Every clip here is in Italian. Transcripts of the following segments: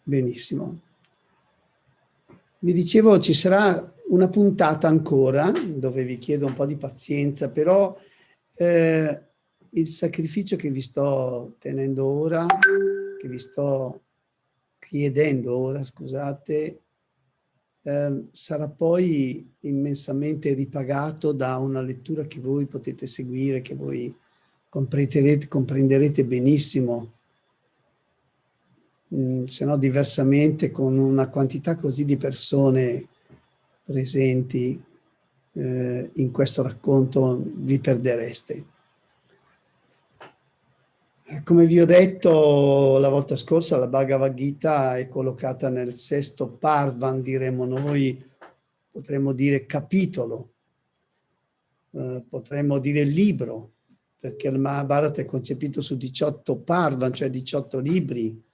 Benissimo. Vi dicevo, ci sarà una puntata ancora, dove vi chiedo un po' di pazienza, però il sacrificio che vi sto tenendo ora, che vi sto chiedendo ora, scusate, sarà poi immensamente ripagato da una lettura che voi potete seguire, che voi comprenderete benissimo. Se no diversamente, con una quantità così di persone presenti in questo racconto, vi perdereste. Come vi ho detto la volta scorsa, la Bhagavad Gita è collocata nel sesto Parvan, diremmo noi, potremmo dire capitolo, potremmo dire libro, perché il Mahabharata è concepito su 18 Parvan, cioè 18 libri.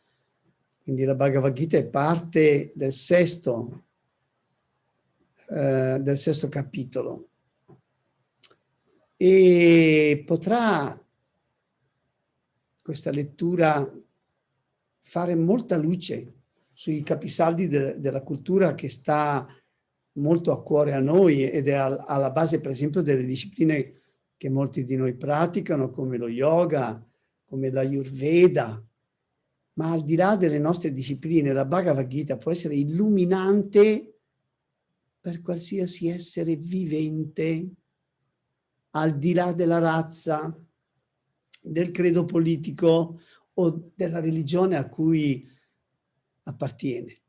Quindi la Bhagavad Gita è parte del sesto capitolo. E potrà questa lettura fare molta luce sui capisaldi della cultura che sta molto a cuore a noi ed è alla base, per esempio, delle discipline che molti di noi praticano, come lo yoga, come l'Ayurveda. Ma al di là delle nostre discipline, la Bhagavad Gita può essere illuminante per qualsiasi essere vivente, al di là della razza, del credo politico o della religione a cui appartiene.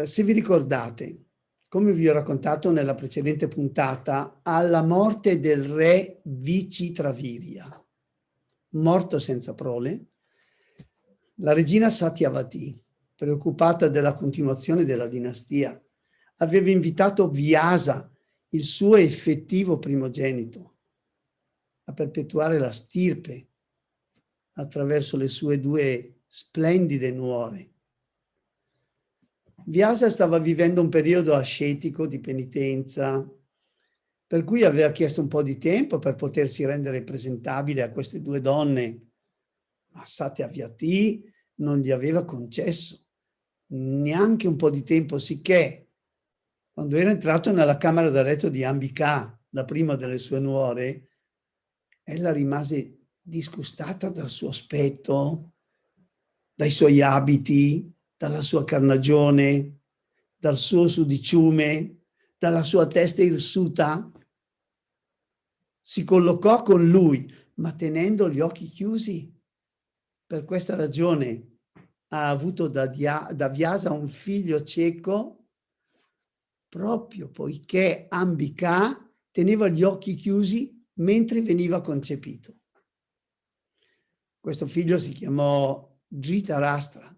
Se vi ricordate, come vi ho raccontato nella precedente puntata, alla morte del re Vicitravirya, morto senza prole, la regina Satyavati, preoccupata della continuazione della dinastia, aveva invitato Vyasa, il suo effettivo primogenito, a perpetuare la stirpe attraverso le sue due splendide nuore. Vyasa stava vivendo un periodo ascetico di penitenza, per cui aveva chiesto un po' di tempo per potersi rendere presentabile a queste due donne, ma Satyavati non gli aveva concesso neanche un po' di tempo, sicché quando era entrato nella camera da letto di Ambika, la prima delle sue nuore, ella rimase disgustata dal suo aspetto, dai suoi abiti, dalla sua carnagione, dal suo sudiciume, dalla sua testa irsuta. Si collocò con lui, ma tenendo gli occhi chiusi. Per questa ragione ha avuto da Vyasa un figlio cieco, proprio poiché Ambika teneva gli occhi chiusi mentre veniva concepito. Questo figlio si chiamò Dhritarashtra.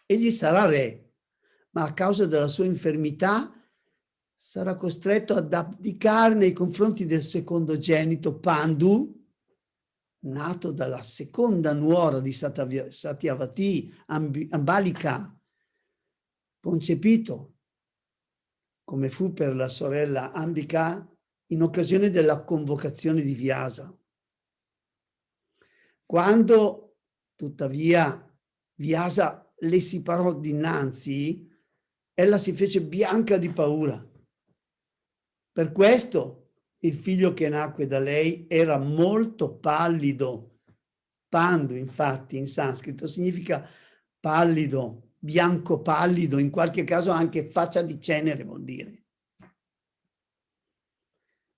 Egli sarà re, ma a causa della sua infermità sarà costretto ad abdicare nei confronti del secondogenito Pandu, nato dalla seconda nuora di Satyavati, Ambalika, concepito, come fu per la sorella Ambika, in occasione della convocazione di Vyasa. Quando, tuttavia, Vyasa le si parò dinanzi, ella si fece bianca di paura. Per questo il figlio che nacque da lei era molto pallido. Pandu, infatti, in sanscrito significa pallido, bianco pallido, in qualche caso anche faccia di cenere vuol dire.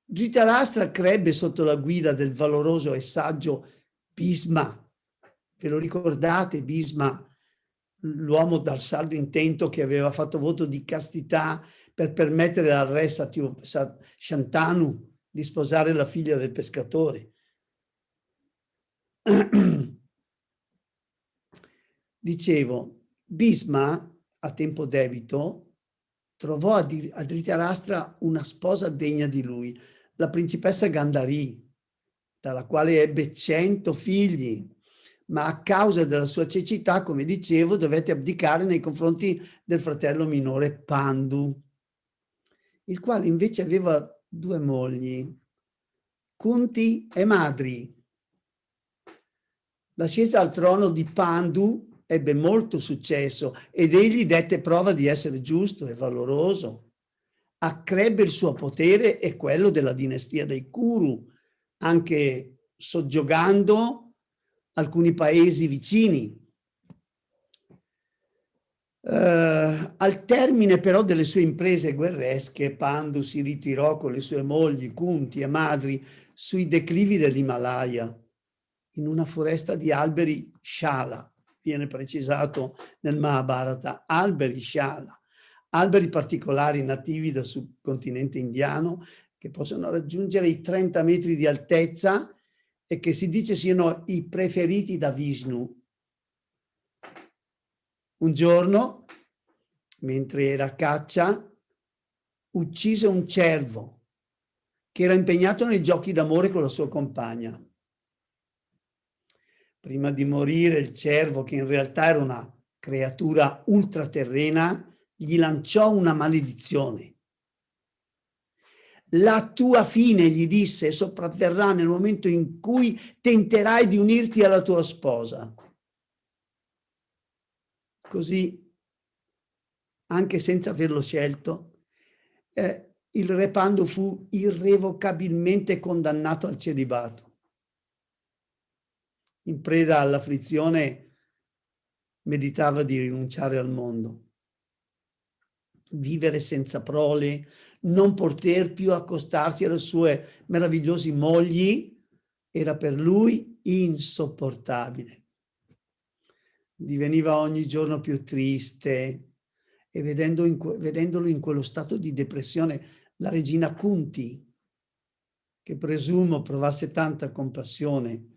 Dhritarashtra crebbe sotto la guida del valoroso e saggio Bhisma. Ve lo ricordate, Bhisma, l'uomo dal saldo intento che aveva fatto voto di castità per permettere al re Shantanu di sposare la figlia del pescatore. Dicevo, Bhisma, a tempo debito, trovò a Dhritarashtra una sposa degna di lui, la principessa Gandhari, dalla quale ebbe 100 figli, ma a causa della sua cecità, come dicevo, dovette abdicare nei confronti del fratello minore Pandu, il quale invece aveva 2 mogli, Kunti e Madri. L'ascesa al trono di Pandu ebbe molto successo ed egli dette prova di essere giusto e valoroso. Accrebbe il suo potere e quello della dinastia dei Kuru, anche soggiogando alcuni paesi vicini. Al termine però delle sue imprese guerresche, Pandu si ritirò con le sue mogli, Kunti e madri, sui declivi dell'Himalaya, in una foresta di alberi Shala, viene precisato nel Mahabharata, alberi Shala, alberi particolari nativi del subcontinente indiano che possono raggiungere i 30 metri di altezza e che si dice siano i preferiti da Vishnu. Un giorno, mentre era a caccia, uccise un cervo che era impegnato nei giochi d'amore con la sua compagna. Prima di morire, il cervo, che in realtà era una creatura ultraterrena, gli lanciò una maledizione. La tua fine, gli disse, sopravverrà nel momento in cui tenterai di unirti alla tua sposa. Così, anche senza averlo scelto, il re Pandu fu irrevocabilmente condannato al celibato. In preda all'afflizione, meditava di rinunciare al mondo. Vivere senza prole, non poter più accostarsi alle sue meravigliose mogli, era per lui insopportabile. Diveniva ogni giorno più triste e vedendolo in quello stato di depressione, la regina Kunti, che presumo provasse tanta compassione,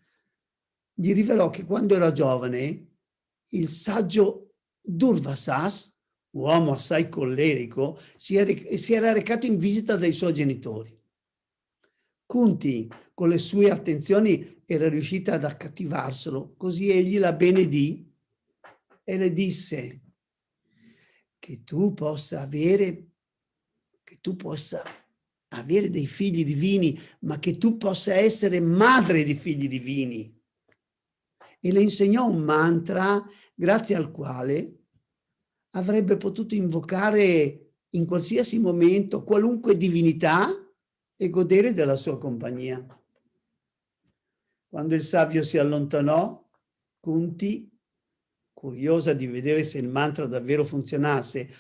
gli rivelò che quando era giovane il saggio Durvasas, uomo assai collerico, si era recato in visita dai suoi genitori. Kunti, con le sue attenzioni, era riuscita ad accattivarselo, così egli la benedì e le disse che tu possa avere dei figli divini, ma che tu possa essere madre di figli divini. E le insegnò un mantra grazie al quale avrebbe potuto invocare in qualsiasi momento qualunque divinità e godere della sua compagnia. Quando il savio si allontanò, Kunti, curiosa di vedere se il mantra davvero funzionasse,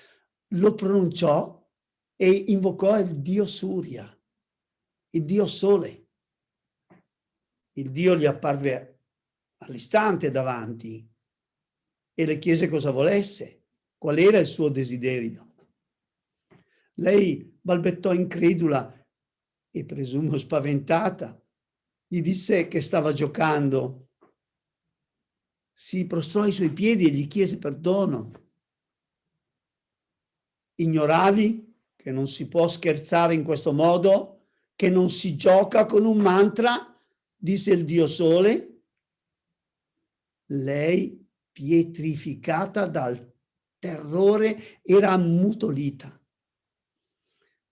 lo pronunciò e invocò il dio Surya, il dio Sole. Il dio gli apparve all'istante davanti e le chiese cosa volesse, qual era il suo desiderio. Lei balbettò incredula e presumo spaventata. Gli disse che stava giocando. Si prostrò ai suoi piedi e gli chiese perdono. Ignoravi che non si può scherzare in questo modo, che non si gioca con un mantra, disse il dio Sole. Lei, pietrificata dal terrore, era ammutolita.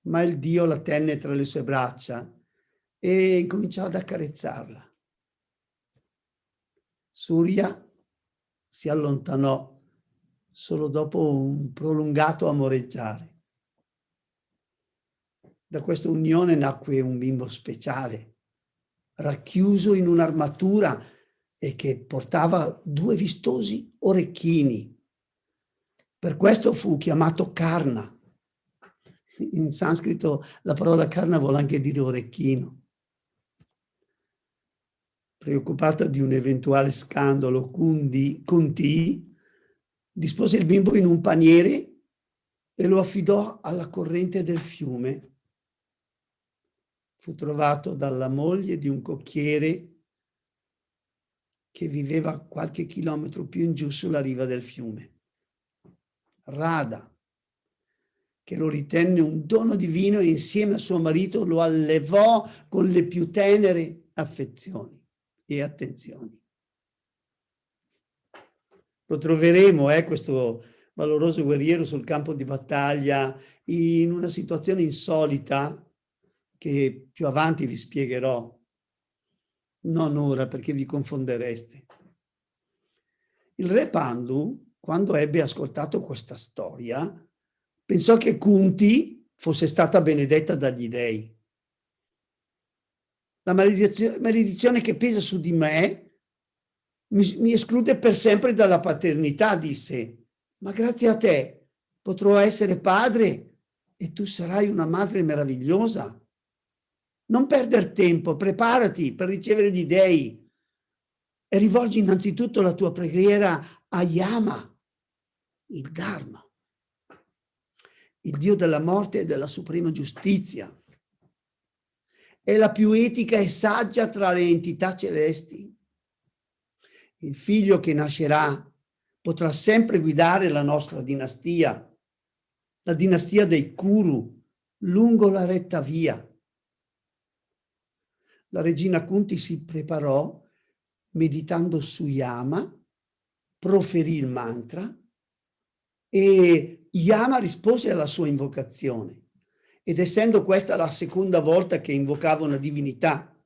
Ma il dio la tenne tra le sue braccia e incominciò ad accarezzarla. Surya si allontanò solo dopo un prolungato amoreggiare. Da questa unione nacque un bimbo speciale, racchiuso in un'armatura e che portava 2 vistosi orecchini. Per questo fu chiamato Karna. In sanscrito la parola Karna vuole anche dire orecchino. Preoccupata di un eventuale scandalo, Kunti dispose il bimbo in un paniere e lo affidò alla corrente del fiume. Fu trovato dalla moglie di un cocchiere che viveva qualche chilometro più in giù sulla riva del fiume. Radha, che lo ritenne un dono divino e insieme a suo marito lo allevò con le più tenere affezioni e attenzioni. Lo troveremo, questo valoroso guerriero sul campo di battaglia in una situazione insolita che più avanti vi spiegherò, non ora perché vi confondereste. Il re Pandu, quando ebbe ascoltato questa storia, pensò che Kunti fosse stata benedetta dagli dei. La maledizione che pesa su di me mi esclude per sempre dalla paternità, disse, ma grazie a te potrò essere padre e tu sarai una madre meravigliosa. Non perdere tempo, preparati per ricevere gli dei e rivolgi innanzitutto la tua preghiera a Yama, il Dharma, il Dio della morte e della suprema giustizia. È la più etica e saggia tra le entità celesti. Il figlio che nascerà potrà sempre guidare la nostra dinastia, la dinastia dei Kuru, lungo la retta via. La regina Kunti si preparò meditando su Yama, proferì il mantra e Yama rispose alla sua invocazione. Ed essendo questa la seconda volta che invocava una divinità,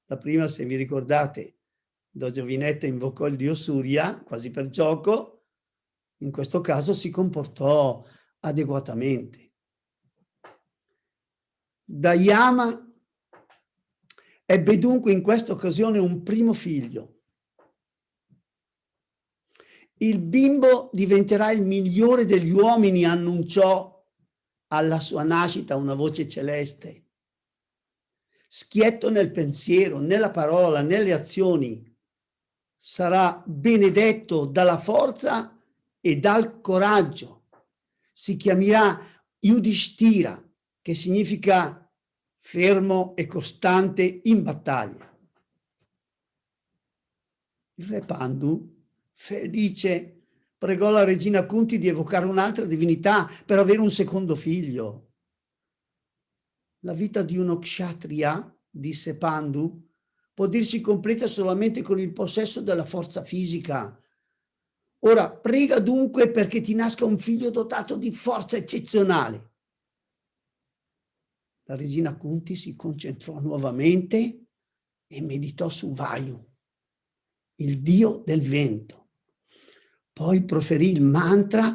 la prima, se vi ricordate, da giovinetta invocò il dio Surya, quasi per gioco, in questo caso si comportò adeguatamente. Da Yama ebbe dunque in questa occasione un primo figlio. Il bimbo diventerà il migliore degli uomini, annunciò alla sua nascita una voce celeste. Schietto nel pensiero, nella parola, nelle azioni, sarà benedetto dalla forza e dal coraggio. Si chiamerà Yudhishthira, che significa fermo e costante in battaglia. Il re Pandu, felice, pregò la regina Kunti di evocare un'altra divinità per avere un secondo figlio. La vita di uno kshatriya, disse Pandu, può dirsi completa solamente con il possesso della forza fisica. Ora prega dunque perché ti nasca un figlio dotato di forza eccezionale. La regina Kunti si concentrò nuovamente e meditò su Vayu, il dio del vento. Poi proferì il mantra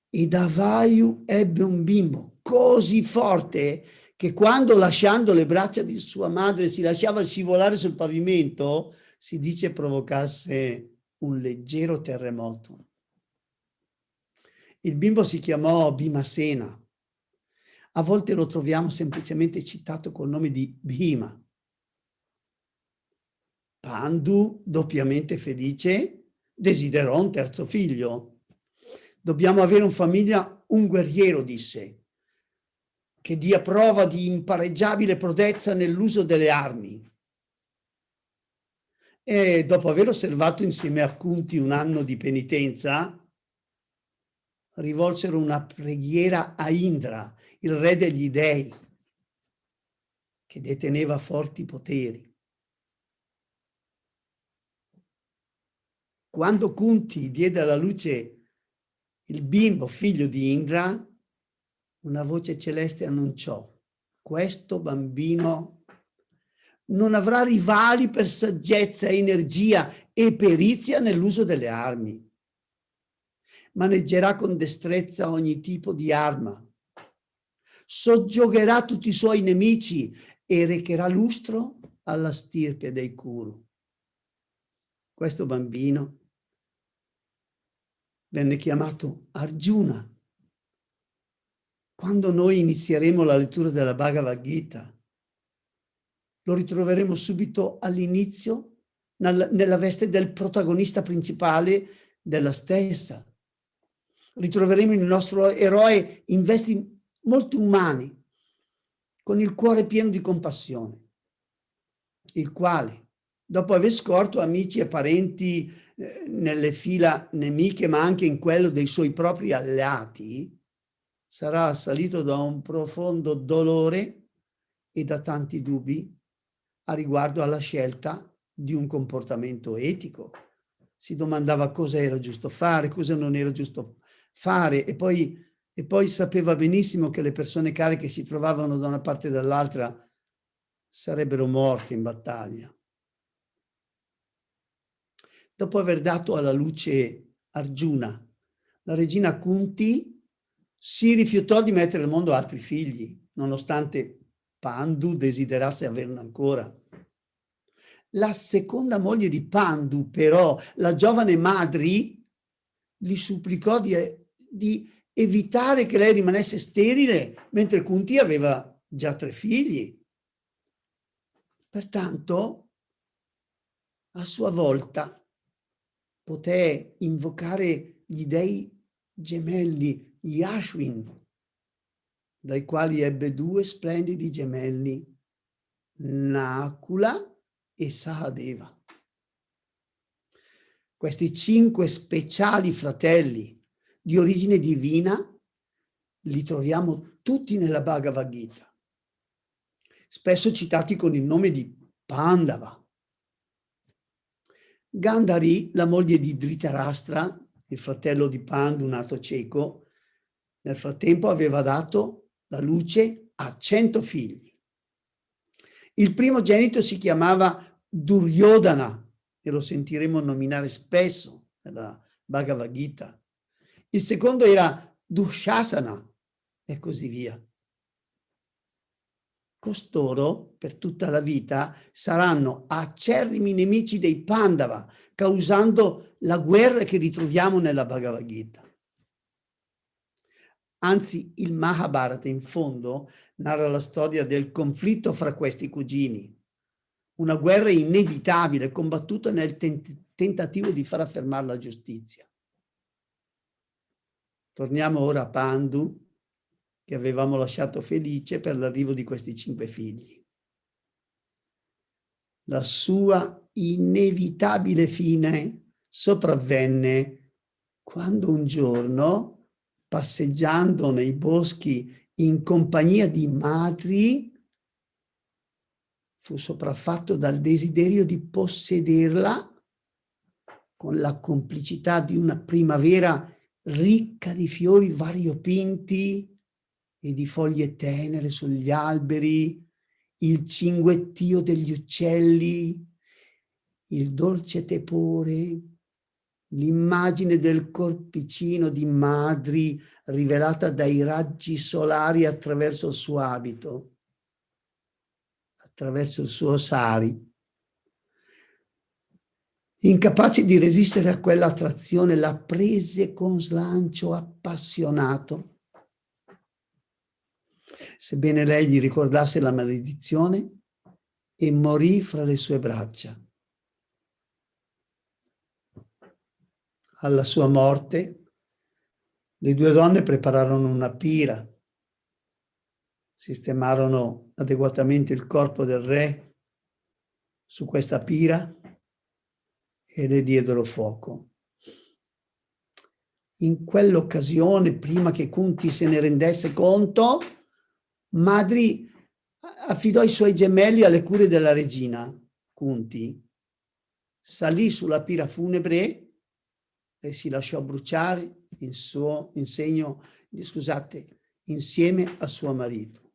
e da Vayu ebbe un bimbo così forte che quando, lasciando le braccia di sua madre, si lasciava scivolare sul pavimento, si dice provocasse un leggero terremoto. Il bimbo si chiamò Bhimasena. A volte lo troviamo semplicemente citato col nome di Bhima. Pandu, doppiamente felice, desiderò un terzo figlio. Dobbiamo avere in famiglia un guerriero, disse, che dia prova di impareggiabile prodezza nell'uso delle armi. E dopo aver osservato insieme a Kunti un anno di penitenza, rivolsero una preghiera a Indra, il re degli dei, che deteneva forti poteri. Quando Kunti diede alla luce il bimbo figlio di Indra, una voce celeste annunciò: questo bambino non avrà rivali per saggezza, energia e perizia nell'uso delle armi. Maneggerà con destrezza ogni tipo di arma, soggiogherà tutti i suoi nemici e recherà lustro alla stirpe dei Kuru. Questo bambino venne chiamato Arjuna. Quando noi inizieremo la lettura della Bhagavad Gita, lo ritroveremo subito all'inizio nella veste del protagonista principale della stessa. Ritroveremo il nostro eroe in vesti molto umani, con il cuore pieno di compassione, il quale, dopo aver scorto amici e parenti nelle fila nemiche, ma anche in quello dei suoi propri alleati, sarà assalito da un profondo dolore e da tanti dubbi a riguardo alla scelta di un comportamento etico. Si domandava cosa era giusto fare, cosa non era giusto fare, e poi sapeva benissimo che le persone care che si trovavano da una parte e dall'altra sarebbero morte in battaglia. dopo aver dato alla luce Arjuna, la regina Kunti si rifiutò di mettere al mondo altri figli, nonostante Pandu desiderasse averne ancora. La seconda moglie di Pandu, però, la giovane Madri, gli supplicò di evitare che lei rimanesse sterile, mentre Kunti aveva già 3 figli. Pertanto, a sua volta, poté invocare gli dei gemelli, gli Ashwin, dai quali ebbe 2 splendidi gemelli, Nakula e Sahadeva. Questi 5 speciali fratelli di origine divina li troviamo tutti nella Bhagavad Gita, spesso citati con il nome di Pandava. Gandhari, la moglie di Dhritarashtra, il fratello di Pandu nato cieco, nel frattempo aveva dato la luce a 100 figli. Il primogenito si chiamava Duryodhana, e lo sentiremo nominare spesso nella Bhagavad Gita. Il secondo era Dushasana, e così via. Costoro, per tutta la vita, saranno acerrimi nemici dei Pandava, causando la guerra che ritroviamo nella Bhagavad Gita. Anzi, il Mahabharata, in fondo, narra la storia del conflitto fra questi cugini. Una guerra inevitabile, combattuta nel tentativo di far affermare la giustizia. Torniamo ora a Pandu, che avevamo lasciato felice per l'arrivo di questi 5 figli. La sua inevitabile fine sopravvenne quando un giorno, passeggiando nei boschi in compagnia di Madri, fu sopraffatto dal desiderio di possederla con la complicità di una primavera ricca di fiori variopinti e di foglie tenere sugli alberi, il cinguettio degli uccelli, il dolce tepore, l'immagine del corpicino di Madri rivelata dai raggi solari attraverso il suo abito, attraverso il suo sari. Incapace di resistere a quell'attrazione, la prese con slancio appassionato. Sebbene lei gli ricordasse la maledizione, e morì fra le sue braccia. Alla sua morte, le 2 donne prepararono una pira, sistemarono adeguatamente il corpo del re su questa pira e le diedero fuoco. In quell'occasione, prima che Kunti se ne rendesse conto, Madri affidò i suoi gemelli alle cure della regina Kunti, salì sulla pira funebre e si lasciò bruciare insieme a suo marito.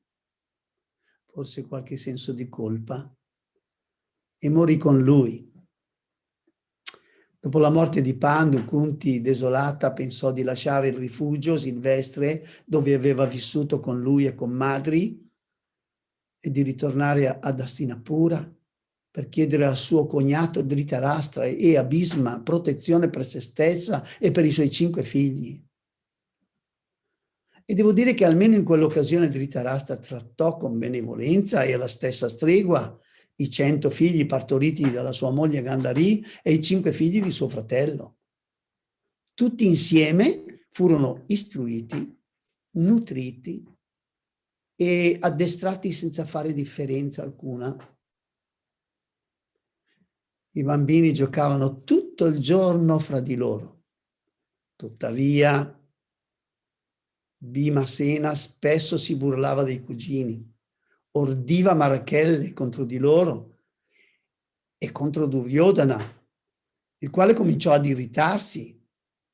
Forse qualche senso di colpa, e morì con lui. Dopo la morte di Pandu, Kunti, desolata, pensò di lasciare il rifugio silvestre dove aveva vissuto con lui e con Madri e di ritornare ad Hastinapura per chiedere al suo cognato Dhritarashtra e a Bhisma protezione per se stessa e per i suoi 5 figli. E devo dire che almeno in quell'occasione Dhritarashtra trattò con benevolenza e alla stessa stregua i 100 figli partoriti dalla sua moglie Gandhari e i 5 figli di suo fratello. Tutti insieme furono istruiti, nutriti e addestrati senza fare differenza alcuna. I bambini giocavano tutto il giorno fra di loro. Tuttavia, Bhimasena spesso si burlava dei cugini, ordiva marachelle contro di loro e contro Duryodhana, il quale cominciò ad irritarsi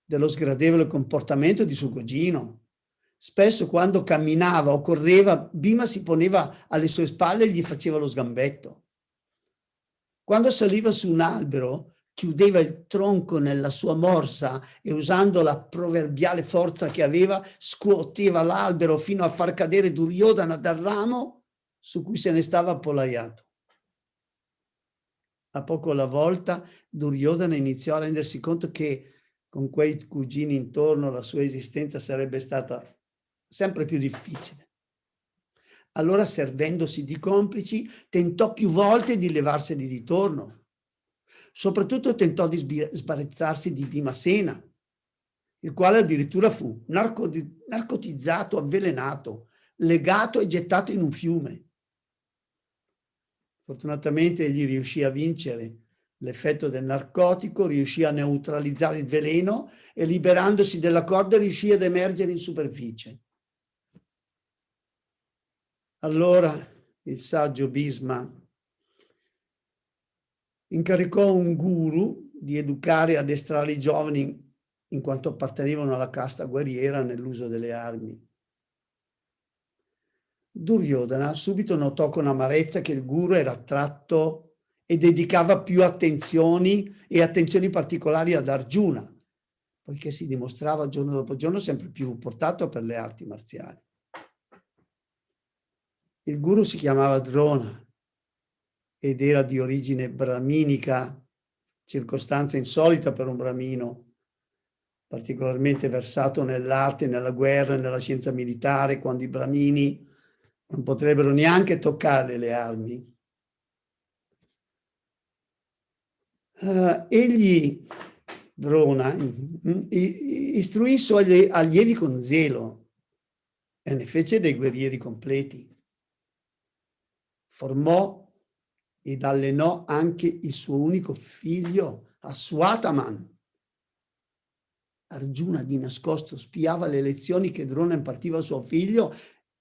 dello sgradevole comportamento di suo cugino. Spesso quando camminava o correva, Bhima si poneva alle sue spalle e gli faceva lo sgambetto. Quando saliva su un albero, chiudeva il tronco nella sua morsa e usando la proverbiale forza che aveva scuoteva l'albero fino a far cadere Duryodhana dal ramo su cui se ne stava appollaiato. A poco alla volta Duryodhana iniziò a rendersi conto che con quei cugini intorno la sua esistenza sarebbe stata sempre più difficile. Allora, servendosi di complici, tentò più volte di levarseli di torno. Soprattutto tentò di sbarazzarsi di Bhimasena, il quale addirittura fu narcotizzato, avvelenato, legato e gettato in un fiume. Fortunatamente egli riuscì a vincere l'effetto del narcotico, riuscì a neutralizzare il veleno e liberandosi della corda riuscì ad emergere in superficie. Allora il saggio Bhisma incaricò un guru di educare e addestrare i giovani in quanto appartenevano alla casta guerriera nell'uso delle armi. Duryodhana subito notò con amarezza che il guru era attratto e dedicava più attenzioni particolari ad Arjuna, poiché si dimostrava giorno dopo giorno sempre più portato per le arti marziali. Il guru si chiamava Drona ed era di origine brahminica, circostanza insolita per un brahmino, particolarmente versato nell'arte, nella guerra e nella scienza militare, quando i brahmini non potrebbero neanche toccare le armi. Egli, Drona, istruì i suoi allievi con zelo e ne fece dei guerrieri completi. Formò ed allenò anche il suo unico figlio, Aswathaman. Arjuna di nascosto spiava le lezioni che Drona impartiva a suo figlio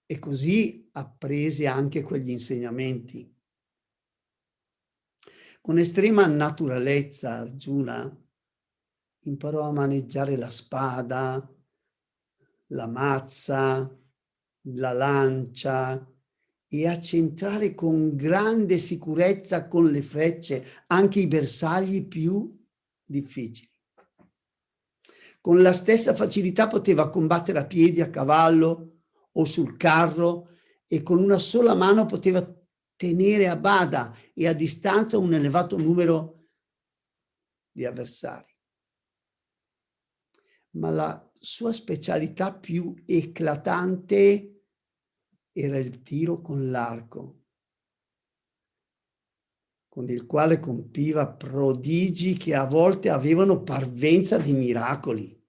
e così apprese anche quegli insegnamenti. Con estrema naturalezza Arjuna imparò a maneggiare la spada, la mazza, la lancia e a centrare con grande sicurezza con le frecce anche i bersagli più difficili. Con la stessa facilità poteva combattere a piedi, a cavallo o sul carro e con una sola mano poteva tenere a bada e a distanza un elevato numero di avversari. Ma la sua specialità più eclatante era il tiro con l'arco, con il quale compiva prodigi che a volte avevano parvenza di miracoli.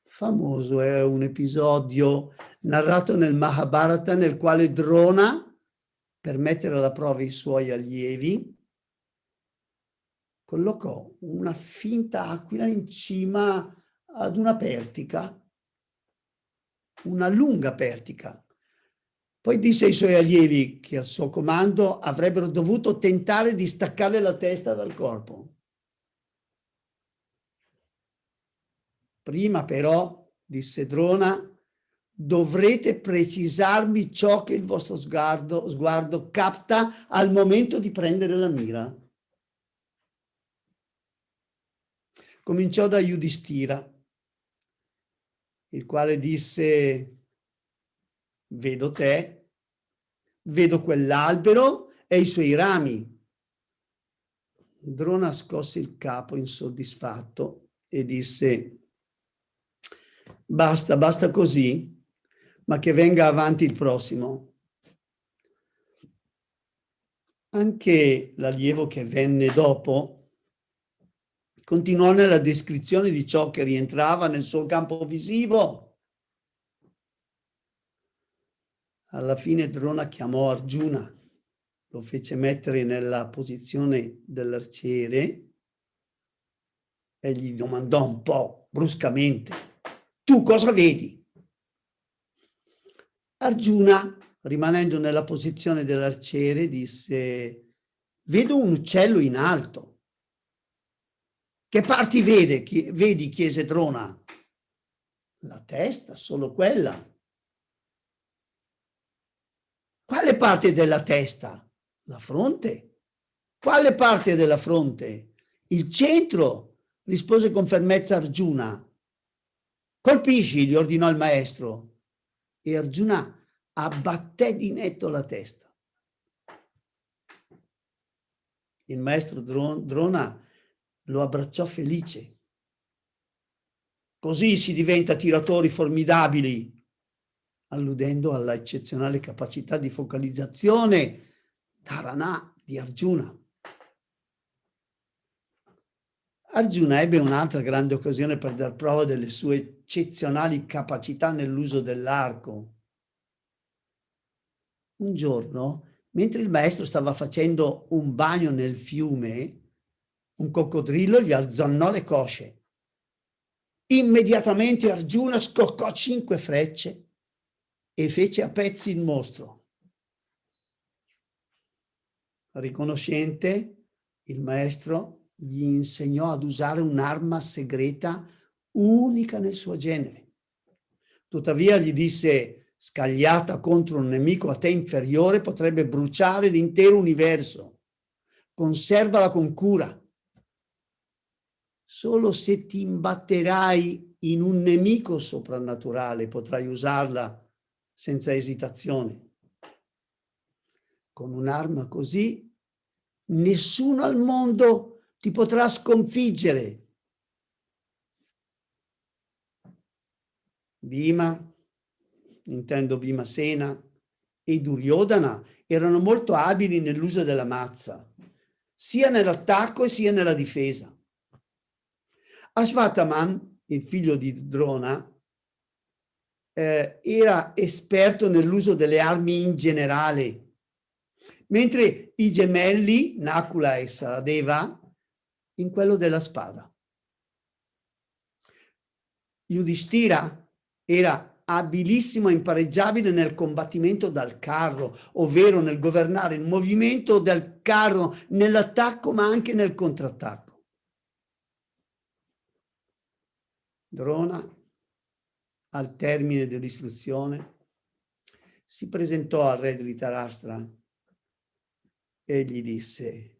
Famoso è un episodio narrato nel Mahabharata nel quale Drona, per mettere alla prova i suoi allievi, collocò una finta aquila in cima ad una pertica, una lunga pertica. Poi disse ai suoi allievi che al suo comando avrebbero dovuto tentare di staccare la testa dal corpo. Prima però, disse Drona, dovrete precisarmi ciò che il vostro sguardo capta al momento di prendere la mira. Cominciò da Yudhishthira, il quale disse: vedo te, vedo quell'albero e i suoi rami. Drona scosse il capo insoddisfatto e disse: basta, basta così, ma che venga avanti il prossimo. Anche l'allievo che venne dopo continuò nella descrizione di ciò che rientrava nel suo campo visivo. Alla fine Drona chiamò Arjuna, lo fece mettere nella posizione dell'arciere e gli domandò un po' bruscamente: tu cosa vedi? Arjuna, rimanendo nella posizione dell'arciere, disse: vedo un uccello in alto. Che parti vedi? Chiese Drona. La testa, solo quella. Quale parte della testa? La fronte. Quale parte della fronte? Il centro, rispose con fermezza Arjuna. Colpisci, gli ordinò il maestro. E Arjuna abbatté di netto la testa. Il maestro Drona lo abbracciò felice. Così si diventa tiratori formidabili, alludendo alla eccezionale capacità di focalizzazione dharana di Arjuna. Arjuna ebbe un'altra grande occasione per dar prova delle sue eccezionali capacità nell'uso dell'arco. Un giorno, mentre il maestro stava facendo un bagno nel fiume, un coccodrillo gli azzannò le cosce. Immediatamente Arjuna scoccò 5 frecce e fece a pezzi il mostro. Riconoscente, il maestro gli insegnò ad usare un'arma segreta unica nel suo genere. Tuttavia gli disse: scagliata contro un nemico a te inferiore potrebbe bruciare l'intero universo. Conservala con cura. Solo se ti imbatterai in un nemico soprannaturale potrai usarla senza esitazione. Con un'arma così, nessuno al mondo ti potrà sconfiggere. Bhima, intendo Bhimasena, e Duryodhana erano molto abili nell'uso della mazza, sia nell'attacco e sia nella difesa. Ashwatthama, il figlio di Drona, era esperto nell'uso delle armi in generale, mentre i gemelli, Nakula e Saradeva, in quello della spada. Yudhishthira era abilissimo e impareggiabile nel combattimento dal carro, ovvero nel governare il movimento del carro nell'attacco ma anche nel contrattacco. Drona, al termine dell'istruzione, si presentò al re Dhritarashtra e gli disse: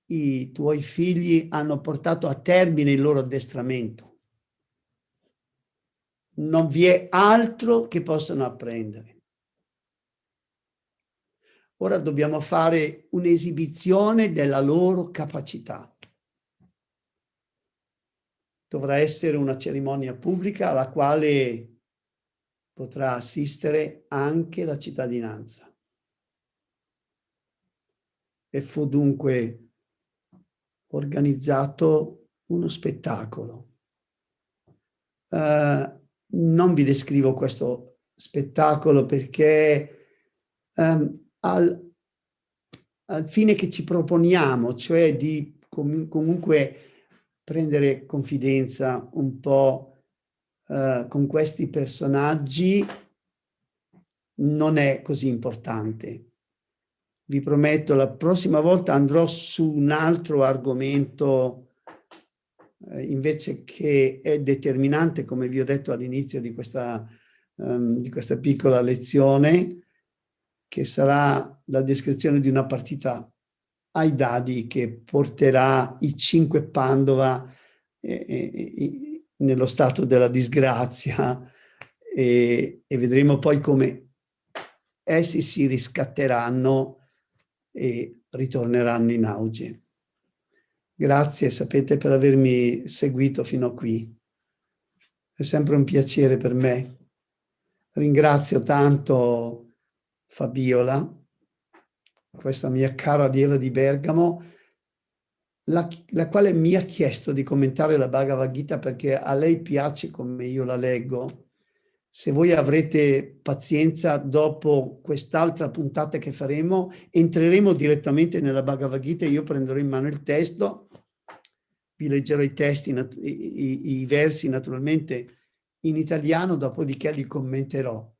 i tuoi figli hanno portato a termine il loro addestramento. Non vi è altro che possano apprendere. Ora dobbiamo fare un'esibizione della loro capacità. Dovrà essere una cerimonia pubblica alla quale potrà assistere anche la cittadinanza. E fu dunque organizzato uno spettacolo. Non vi descrivo questo spettacolo perché al fine che ci proponiamo, cioè di comunque prendere confidenza un po' con questi personaggi, non è così importante. Vi prometto, la prossima volta andrò su un altro argomento invece che è determinante, come vi ho detto all'inizio di questa piccola lezione, che sarà la descrizione di una partita ai dadi che porterà i 5 Pandava nello stato della disgrazia e vedremo poi come essi si riscatteranno e ritorneranno in auge. Grazie, sapete, per avermi seguito fino a qui. È sempre un piacere per me. Ringrazio tanto Fabiola, questa mia cara allieva di Bergamo, la quale mi ha chiesto di commentare la Bhagavad Gita perché a lei piace come io la leggo. Se voi avrete pazienza, dopo quest'altra puntata che faremo, entreremo direttamente nella Bhagavad Gita e io prenderò in mano il testo, vi leggerò i testi, i versi naturalmente in italiano, dopodiché li commenterò.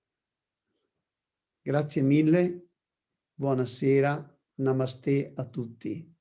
Grazie mille, buonasera, namaste a tutti.